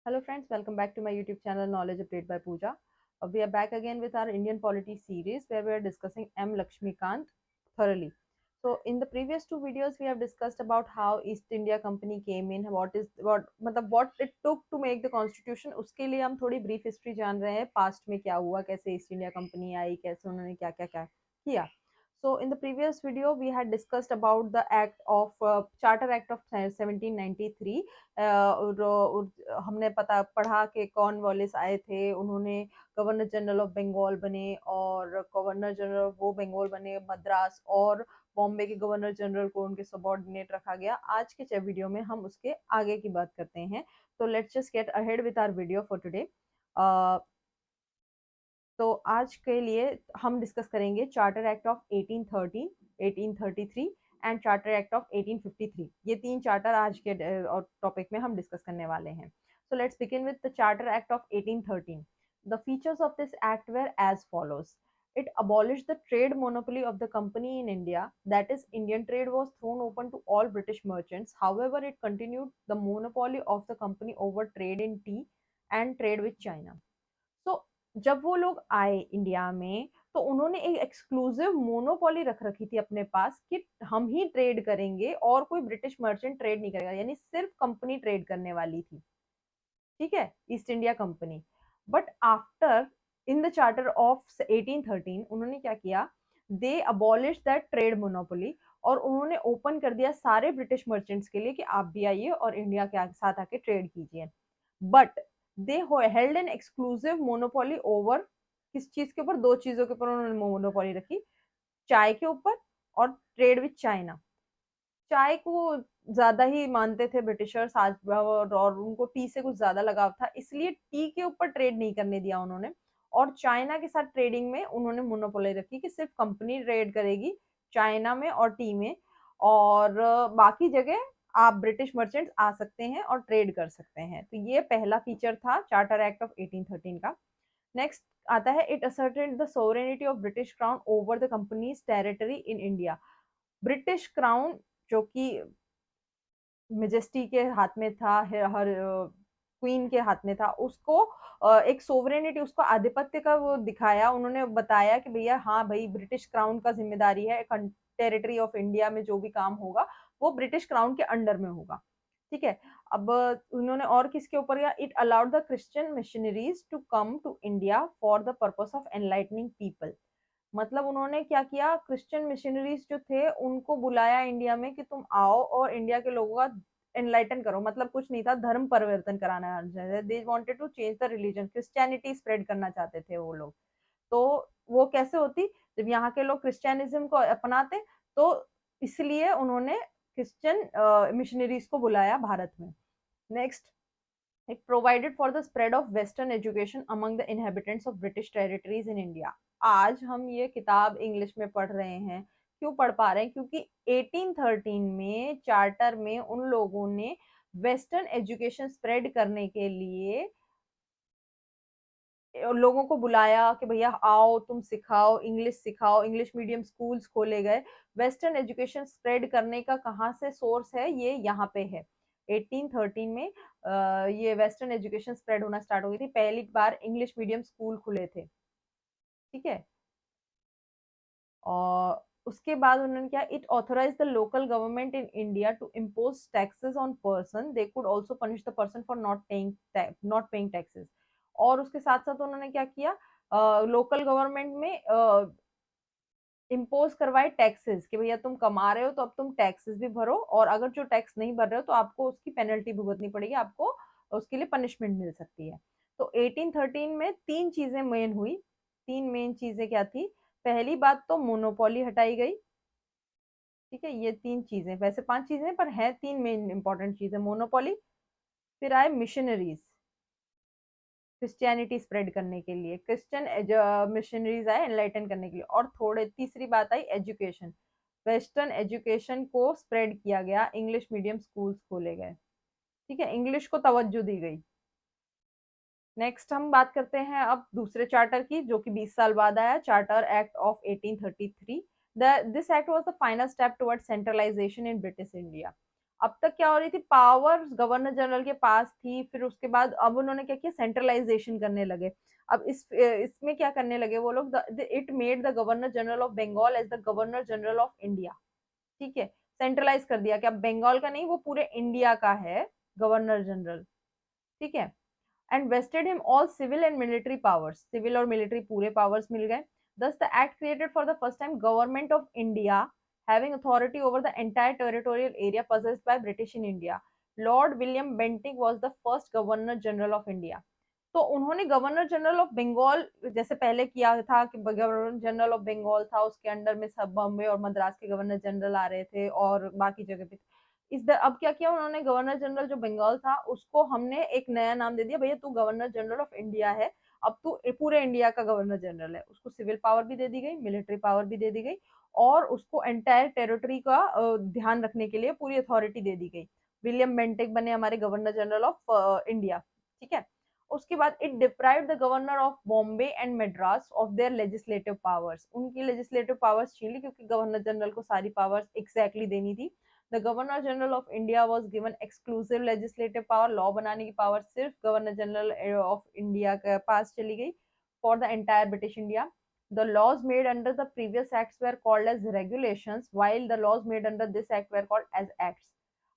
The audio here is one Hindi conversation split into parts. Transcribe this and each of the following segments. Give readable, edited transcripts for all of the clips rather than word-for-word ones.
Hello friends, welcome back to my YouTube channel Knowledge Update by Pooja. We are back again with our Indian polity series where we are discussing M. Lakshmikant thoroughly. So in the previous two videos we have discussed about how East India Company came in, what it took to make the constitution. उसके लिए हम थोड़ी brief history जान रहे हैं, past में क्या हुआ, कैसे East India Company आई, कैसे उन्होंने क्या क्या क्या किया. So in the previous video we had discussed about the act of Charter Act of 1793. और हमने पता पढ़ा कि कॉर्नवालिस आए थे, उन्होंने गवर्नर जनरल ऑफ बंगाल बने और गवर्नर जनरल वो बंगाल बने मद्रास, और बॉम्बे के गवर्नर जनरल को उनके सबॉर्डिनेट रखा गया. आज के वीडियो में हम उसके आगे की बात करते हैं. तो let's just get ahead with our video for today. तो आज के लिए हम डिस्कस करेंगे charter act of 1813, 1833 and charter act of 1853. ये तीन चार्टर आज के टॉपिक में हम डिस्कस करने वाले हैं. So let's begin with the Charter Act of 1813. The features of this act were as follows. It abolished the trade monopoly of the company in India, that is, Indian trade was thrown open to all British merchants. However, it continued the monopoly of the company over trade in tea and trade with China. So जब वो लोग आए इंडिया में तो उन्होंने एक एक्सक्लूसिव मोनोपोली रख रखी थी अपने पास कि हम ही ट्रेड करेंगे और कोई ब्रिटिश मर्चेंट ट्रेड नहीं करेगा, यानी सिर्फ कंपनी ट्रेड करने वाली थी. ठीक है, east India company. But after in the charter of 1813 उन्होंने क्या किया, दे अबॉलिश दैट ट्रेड मोनोपोली और उन्होंने ओपन कर दिया सारे ब्रिटिश मर्चेंट्स के लिए कि आप भी आइए और इंडिया के साथ आके ट्रेड कीजिए. But they held an exclusive monopoly over, किस चीज के ऊपर, दो चीजों के ऊपर उन्होंने मोनोपोली रखी, चाय के ऊपर और ट्रेड विद चाइना. चाय को ज्यादा ही मानते थे ब्रिटिशर्स आज, और उनको टी से कुछ ज्यादा लगाव था, इसलिए टी के ऊपर ट्रेड नहीं करने दिया उन्होंने. और चाइना के साथ ट्रेडिंग में उन्होंने मोनोपोली रखी कि सिर्फ कंपनी ट्रेड करेगी चाइना में और टी में, और बाकी जगह आप ब्रिटिश मर्चेंट्स आ सकते हैं और ट्रेड कर सकते हैं. तो ये पहला फीचर था चार्टर एक्ट ऑफ 1813 का. नेक्स्ट आता है, it asserted the sovereignty of British crown over the companies territory in India. British crown जो कि मेजेस्टी के हाथ में था, हर क्वीन के हाथ में था, उसको एक सोवरेनिटी, उसको आधिपत्य का वो दिखाया. उन्होंने बताया कि भैया हाँ भाई, ब्रिटिश क्राउन का जिम्मेदारी है, टेरिटरी ऑफ इंडिया में जो भी काम होगा वो ब्रिटिश क्राउन के अंडर में होगा. ठीक है. अब उन्होंने और किसके ऊपर गया, it allowed the Christian missionaries to come to India for the purpose of enlightening people. मतलब उन्होंने क्या किया, क्रिश्चियन मिशनरीज जो थे उनको बुलाया इंडिया में कि तुम आओ और इंडिया के लोगों का एनलाइटन करो. मतलब कुछ नहीं था, धर्म परिवर्तन कराना. They wanted to change the religion, Christianity spread करना चाहते थे वो लोग. तो वो कैसे होती, जब यहाँ के लोग क्रिश्चियनिज्म को अपनाते, तो इसलिए उन्होंने क्रिश्चियन मिशनरीज को बुलाया भारत में. Next, it provided for the spread of western education among the inhabitants of british territories in india. आज हम ये किताब इंग्लिश में पढ़ रहे हैं. क्यों पढ़ पा रहे हैं, क्योंकि 1813 में चार्टर में उन लोगों ने वेस्टर्न एजुकेशन स्प्रेड करने के लिए लोगों को बुलाया कि भैया आओ तुम सिखाओ, इंग्लिश सिखाओ. इंग्लिश मीडियम स्कूल्स खोले गए. वेस्टर्न एजुकेशन स्प्रेड करने का कहाँ से सोर्स है, ये यहाँ पे है. 1813 में ये वेस्टर्न एजुकेशन स्प्रेड होना स्टार्ट हो गई थी. पहली बार इंग्लिश मीडियम स्कूल खुले थे. ठीक है. और उसके बाद उन्होंने क्या, it authorize the local government in India to impose taxes on person, they could also punish the person for not paying taxes. और उसके साथ साथ उन्होंने क्या किया, लोकल गवर्नमेंट में इम्पोज करवाए टैक्सेस कि भैया तुम कमा रहे हो तो अब तुम टैक्सेस भी भरो, और अगर जो टैक्स नहीं भर रहे हो तो आपको उसकी पेनल्टी भुगतनी पड़ेगी, आपको उसके लिए पनिशमेंट मिल सकती है. तो 1813 में तीन चीजें मेन हुई. तीन मेन चीजें क्या थी, पहली बात तो मोनोपोली हटाई गई. ठीक है, ये तीन चीजें, वैसे पांच चीजें पर है तीन मेन इंपॉर्टेंट चीजें, मोनोपोली, फिर आए मिशनरीज, क्रिश्चियनिटी स्प्रेड करने के लिए, क्रिश्चियन मिशनरीज आए एनलाइटन करने के लिए, और थोड़े तीसरी बात आई एजुकेशन, वेस्टर्न एजुकेशन को स्प्रेड किया गया, इंग्लिश मीडियम स्कूल्स खोले गए. ठीक है, इंग्लिश को तवज्जो दी गई. नेक्स्ट हम बात करते हैं अब दूसरे चार्टर की, जो कि 20 साल बाद आया, charter act of 1833. This act was the final step towards centralisation in British India. अब तक क्या हो रही थी, पावर्स गवर्नर जनरल के पास थी, फिर उसके बाद अब उन्होंने क्या किया, सेंट्रलाइजेशन करने लगे। अब इसमें क्या करने लगे वो लोग, it made the governor general of Bengal as the governor general of India. ठीक है, सेंट्रलाइज कर दिया कि अब बंगाल का नहीं, वो पूरे इंडिया का है गवर्नर जनरल। ठीक है, and vested him all civil and military powers, civil और मिलिट्री पूरे पावर्स मिल गए। Thus the act created for the first time government of India having authority over the entire territorial area possessed by British in India. Lord William Bentinck was the first governor general of India. तो उन्होंने गवर्नर जनरल ऑफ बंगाल जैसे पहले किया था कि गवर्नर जनरल ऑफ बंगाल था, उसके अंडर में सब बॉम्बे और मद्रास के गवर्नर जनरल आ रहे थे और बाकी जगह पे। अब क्या किया उन्होंने, गवर्नर जनरल जो बंगाल था उसको हमने एक नया नाम दे दिया, भैया तू गवर्नर जनरल ऑफ इंडिया है, अब तू पूरे इंडिया का गवर्नर जनरल है। उसको सिविल पावर भी दे दी गई, मिलिट्री पावर भी दे दी गई, और उसको एंटायर टेरिटरी का ध्यान रखने के लिए पूरी अथॉरिटी दे दी गई। विलियम बेंटिक बने हमारे गवर्नर जनरल ऑफ इंडिया। ठीक है, उसके बाद it deprived the governor of Bombay and Madras of their legislative powers, उनकी लेजिस्लेटिव पावर्स छीन ली, क्योंकि गवर्नर जनरल को सारी पावर्स एग्जैक्टली देनी थी। The governor general of India was given exclusive legislative power, law बनाने की पावर सिर्फ गवर्नर जनरल ऑफ इंडिया के पास चली गई for the entire British India. The laws made under the previous acts were called as regulations, while the laws made under this act were called as acts.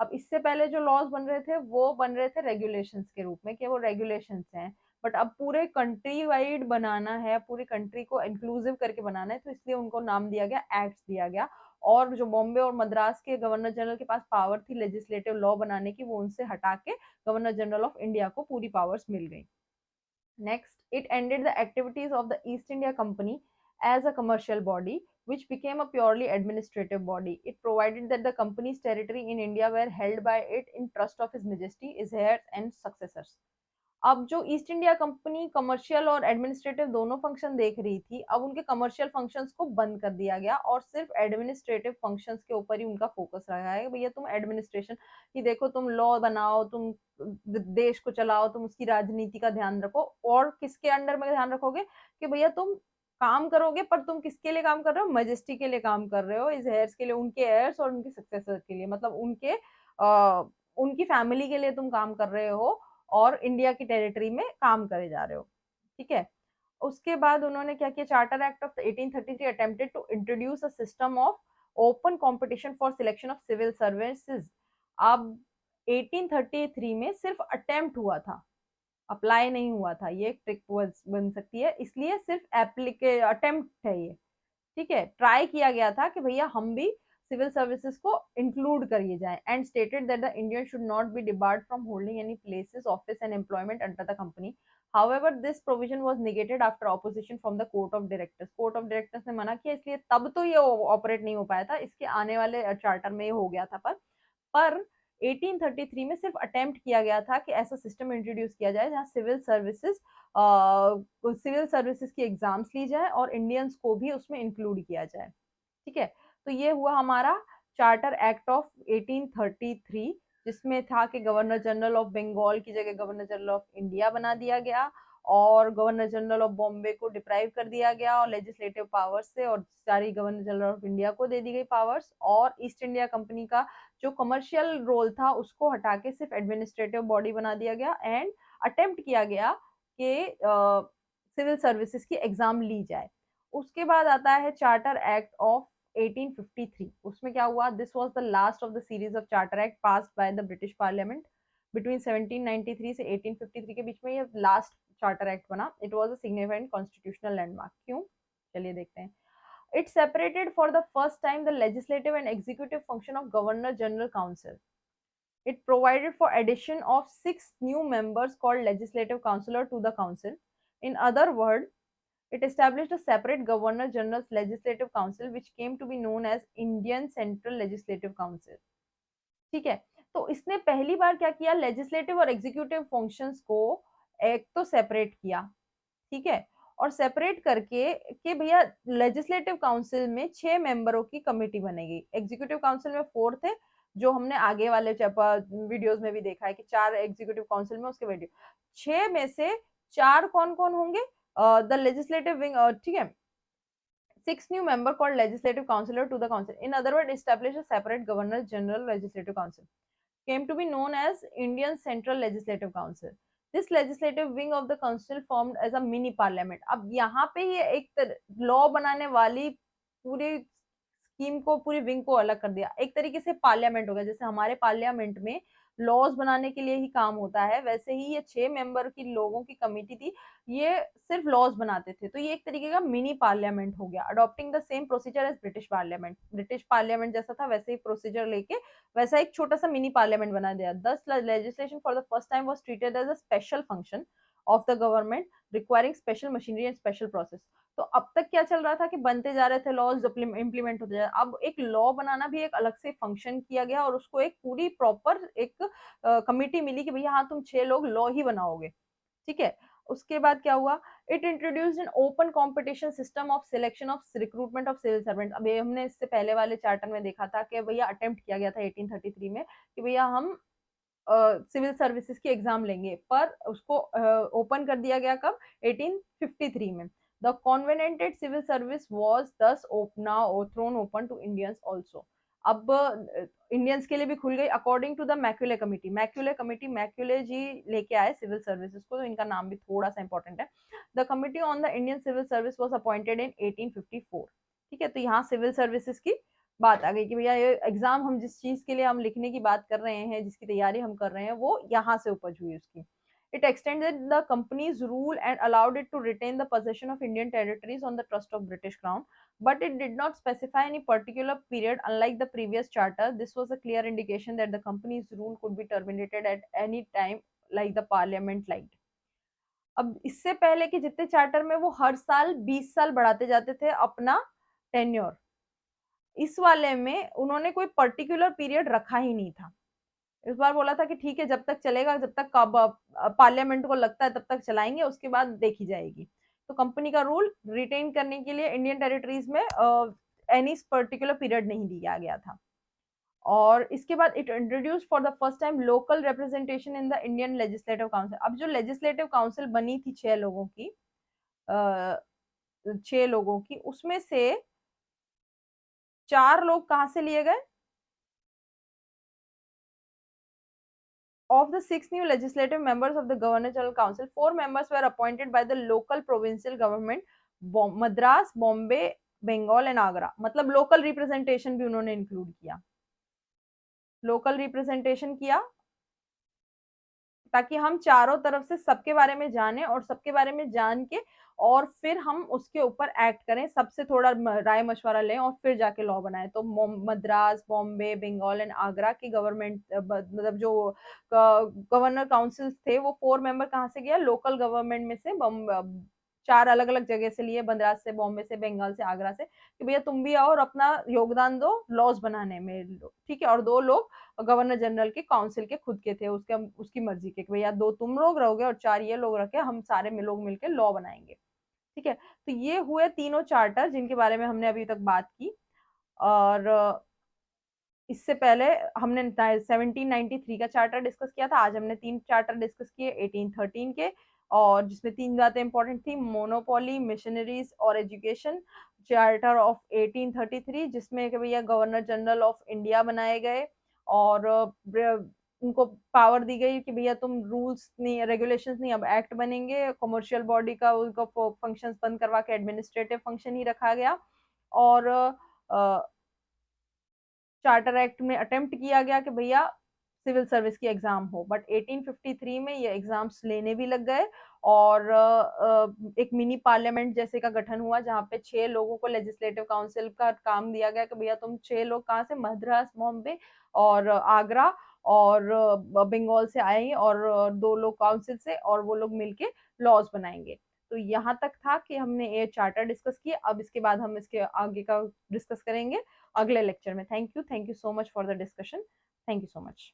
अब इससे पहले जो लॉज बन रहे थे वो बन रहे थे रेगुलेशंस के रूप में, कि वो रेगुलेशंस हैं, बट अब पूरे कंट्री वाइड बनाना है, पूरी कंट्री को इंक्लूसिव करके बनाना है, तो इसलिए उनको नाम दिया गया, एक्ट्स दिया गया। और जो बॉम्बे और मद्रास के गवर्नर जनरल के पास पावर थी लेजिस्लेटिव लॉ बनाने की, वो उनसे हटा के गवर्नर जनरल ऑफ इंडिया को पूरी पावर्स मिल गई। Next, it ended the activities of the East India Company as a commercial body, which became a purely administrative body. It provided that the company's territory in India were held by it in trust of His Majesty, his heirs, and successors. अब जो ईस्ट इंडिया कंपनी कमर्शियल और एडमिनिस्ट्रेटिव दोनों फंक्शन देख रही थी, अब उनके कमर्शियल फंक्शंस को बंद कर दिया गया और सिर्फ एडमिनिस्ट्रेटिव फंक्शंस के ऊपर ही उनका फोकस रहा है। भैया तुम एडमिनिस्ट्रेशन की देखो, तुम लॉ बनाओ, तुम देश को चलाओ, तुम उसकी राजनीति का ध्यान रखो, और किसके अंडर में ध्यान रखोगे कि भैया तुम काम करोगे, पर तुम किसके लिए काम कर रहे हो, मजेस्टी के लिए काम कर रहे हो, इस हेयर्स के लिए, उनके हेयर्स और उनके सक्सेसर के लिए, मतलब उनकी फैमिली के लिए तुम काम कर रहे हो और इंडिया की टेरिटरी में काम करे जा रहे हो। ठीक है, उसके बाद उन्होंने क्या किया, charter act of 1833 attempted to introduce a system of open competition for selection of civil services. अब 1833 में सिर्फ अटेम्प्ट हुआ था, अप्लाई नहीं हुआ था, ये एक ट्रिक बन सकती है, इसलिए सिर्फ एप्लीके अटेम्प्ट है ये। ठीक है, ट्राई किया गया था कि भैया हम भी सिविल सर्विसेज को इंक्लूड करिए जाए, and stated that the Indian should not be debarred from holding any places, office and employment under the company. However this provision was negated after opposition from the court of directors. Court of directors ने मना किया, इसलिए तब तो ये ऑपरेट नहीं हो पाया था, इसके आने वाले चार्टर में हो गया था। पर 1833 में सिर्फ अटेम्प्ट किया गया था कि ऐसा सिस्टम इंट्रोड्यूस किया जाए जहां सिविल सर्विसेज की एग्जाम्स ली जाए और इंडियंस को भी उसमें इंक्लूड किया जाए। ठीक है, तो ये हुआ हमारा चार्टर एक्ट ऑफ 1833, जिसमें था कि गवर्नर जनरल ऑफ बंगाल की जगह गवर्नर जनरल ऑफ इंडिया बना दिया गया, और गवर्नर जनरल ऑफ बॉम्बे को डिप्राइव कर दिया गया और लेजिस्लेटिव पावर्स से, और सारी गवर्नर जनरल ऑफ इंडिया को दे दी गई पावर्स, और ईस्ट इंडिया कंपनी का जो कमर्शियल रोल था उसको हटा के सिर्फ एडमिनिस्ट्रेटिव बॉडी बना दिया गया, एंड अटेम्प्ट किया गया कि सिविल सर्विसेज की एग्जाम ली जाए। उसके बाद आता है चार्टर एक्ट ऑफ 1853। उसमें क्या हुआ, this was the last of the series of charter act passed by the British parliament between 1793 से 1853 के बीच में ये लास्ट चार्टर एक्ट बना। It was a significant constitutional landmark. क्यों, चलिए देखते हैं। It separated for the first time the legislative and executive function of Governor General Council. It provided for addition of 6 new members called Legislative Councillor to the council. In other words, it established a separate Governor General's Legislative Council which came to be known as Indian Central Legislative Council. ठीक है, तो इसने पहली बार क्या किया, लेजिस्लेटिव और एग्जीक्यूटिव फंक्शंस को एक तो सेपरेट किया। ठीक है, और सेपरेट करके कि भैया लेजिस्लेटिव काउंसिल में 6 मेंबरों की कमेटी बनेगी, एग्जीक्यूटिव काउंसिल में 4 थे, जो हमने आगे वाले वीडियोस में भी देखा है कि 4 एग्जीक्यूटिव काउंसिल में, उसके वीडियो 6 में से 4 कौन कौन होंगे, द लेजिस्लेटिव विंग। ठीक है, 6 new member called legislative councillor to the council. In other words, establish a separate governor general legislative council. came to be known as Indian Central Legislative Council. This legislative wing of the council formed as a mini parliament. अब यहाँ पे ये एक लॉ बनाने वाली पूरी स्कीम को, पूरी विंग को अलग कर दिया, एक तरीके से पार्लियामेंट हो गया। जैसे हमारे पार्लियामेंट में लॉज बनाने के लिए ही काम होता है, वैसे ही ये 6 मेंबर की लोगों की कमिटी थी, ये सिर्फ लॉज बनाते थे। तो ये एक तरीके का मिनी पार्लियामेंट हो गया, adopting the same procedure as British parliament. British parliament जैसा था वैसे ही प्रोसीजर लेके वैसा एक छोटा सा मिनी पार्लियामेंट बना दिया। Thus legislation for the first time was treated as a special function of the government requiring special machinery and special process. तो अब तक क्या चल रहा था कि बनते जा रहे थे लॉज, इम्प्लीमेंट होते जा रहे, अब एक लॉ बनाना भी एक अलग से फंक्शन किया गया और उसको एक पूरी प्रॉपर एक कमिटी मिली कि भैया हाँ तुम 6 लोग लॉ ही बनाओगे, ठीक है। उसके बाद क्या हुआ, it introduced an open competition system of selection of recruitment of civil servant. अब ये हमने इससे पहले वाले चार्टर में देखा था कि भैया अटेम्प्ट किया गया था 1833 में कि भैया हम सिविल सर्विसेज की एग्जाम लेंगे, पर उसको ओपन कर दिया गया कब, 1853 में। The covenanted civil service was thus now thrown open to Indians also. अब इंडियंस के लिए भी खुल गई according to the Macaulay committee. Macaulay committee, Macaulay ji लेके आए सिविल सर्विसेज को, तो इनका नाम भी थोड़ा सा इंपॉर्टेंट है। The committee on the Indian civil service was appointed in 1854। ठीक है, तो यहाँ सिविल सर्विसेज की बात आ गई कि भैया ये एग्जाम हम जिस चीज के लिए हम लिखने की बात कर रहे हैं, जिसकी तैयारी हम कर रहे हैं, वो यहाँ से उपज हुई उसकी। It extended the company's rule and allowed it to retain the possession of Indian territories on the trust of British Crown, but it did not specify any particular period. Unlike the previous charter, this was a clear indication that the company's rule could be terminated at any time, like the Parliament liked. अब इससे पहले कि जितने चार्टर में वो हर साल 20 साल बढ़ाते जाते थे अपना टेन्योर, इस वाले में उन्होंने कोई पर्टिकुलर पीरियड रखा ही नहीं था। इस बार बोला था कि ठीक है, जब तक चलेगा, जब तक पार्लियामेंट को लगता है तब तक चलाएंगे, उसके बाद देखी जाएगी। तो कंपनी का रूल रिटेन करने के लिए इंडियन टेरिटरीज में एनी पर्टिकुलर पीरियड नहीं दिया गया था। और इसके बाद it introduce for the first time local representation in the Indian legislative council. अब जो लेजिस्लेटिव काउंसिल बनी थी 6 लोगों की, 6 लोगों की, उसमें से 4 लोग कहाँ से लिए गए? Of the 6 new legislative members of the Governor General Council, 4 members were appointed by the local provincial government, Madras, Bombay, Bengal and Agra। मतलब लोकल रिप्रेजेंटेशन भी उन्होंने इंक्लूड किया, लोकल रिप्रेजेंटेशन किया ताकि हम चारों तरफ से सबके बारे में जाने और सबके बारे में जान के और फिर हम उसके ऊपर एक्ट करें, सबसे थोड़ा राय मशवरा लें और फिर जाके लॉ बनाएं। तो मद्रास, बॉम्बे, बंगाल एंड आगरा की गवर्नमेंट, मतलब जो गवर्नर काउंसिल थे, वो 4 मेंबर कहाँ से गया, लोकल गवर्नमेंट में से 4 अलग अलग जगह से लिए, मद्रास से, बॉम्बे से, बंगाल से, आगरा से, कि भैया तुम भी आओ और अपना योगदान दो लॉज बनाने में, ठीक है। और 2 लोग गवर्नर जनरल के काउंसिल के खुद के थे, उसके उसकी मर्जी के, भैया 2 तुम लोग रहोगे और 4 ये लोग रखे, हम सारे लोग मिलकर लॉ बनाएंगे, ठीक है। तो ये हुए तीनों चार्टर जिनके बारे में हमने अभी तक बात की। और इससे पहले हमने 1793 का चार्टर डिस्कस किया था, आज हमने 3 चार्टर डिस्कस किए 1813 के, और जिसमें 3 बातें इंपॉर्टेंट थी, मोनोपोली, मिशनरीज और एजुकेशन। चार्टर ऑफ 1833 जिसमें कि भैया गवर्नर जनरल ऑफ इंडिया बनाए गए और उनको पावर दी गई कि भैया तुम रूल्स नहीं, रेगुलेशंस नहीं, अब एक्ट बनेंगे। कमर्शियल बॉडी का उनको फंक्शंस बंद करवा के एडमिनिस्ट्रेटिव फंक्शन ही रखा गया। और चार्टर एक्ट में अटेम्प्ट किया गया कि भैया सिविल सर्विस की एग्जाम हो, बट 1853 में ये एग्जाम्स लेने भी लग गए और एक मिनी पार्लियामेंट जैसे का गठन हुआ, जहाँ पे 6 लोगों को लेजिस्लेटिव काउंसिल का काम दिया गया कि भैया तुम 6 लोग कहाँ से, मद्रास, बॉम्बे और आगरा और बंगाल से आए, और 2 लोग काउंसिल से, और वो लोग मिलके लॉज बनाएंगे। तो यहाँ तक था कि हमने ये चार्टर डिस्कस किया। अब इसके बाद हम इसके आगे का डिस्कस करेंगे अगले लेक्चर में। Thank you so much for the discussion. Thank you so much.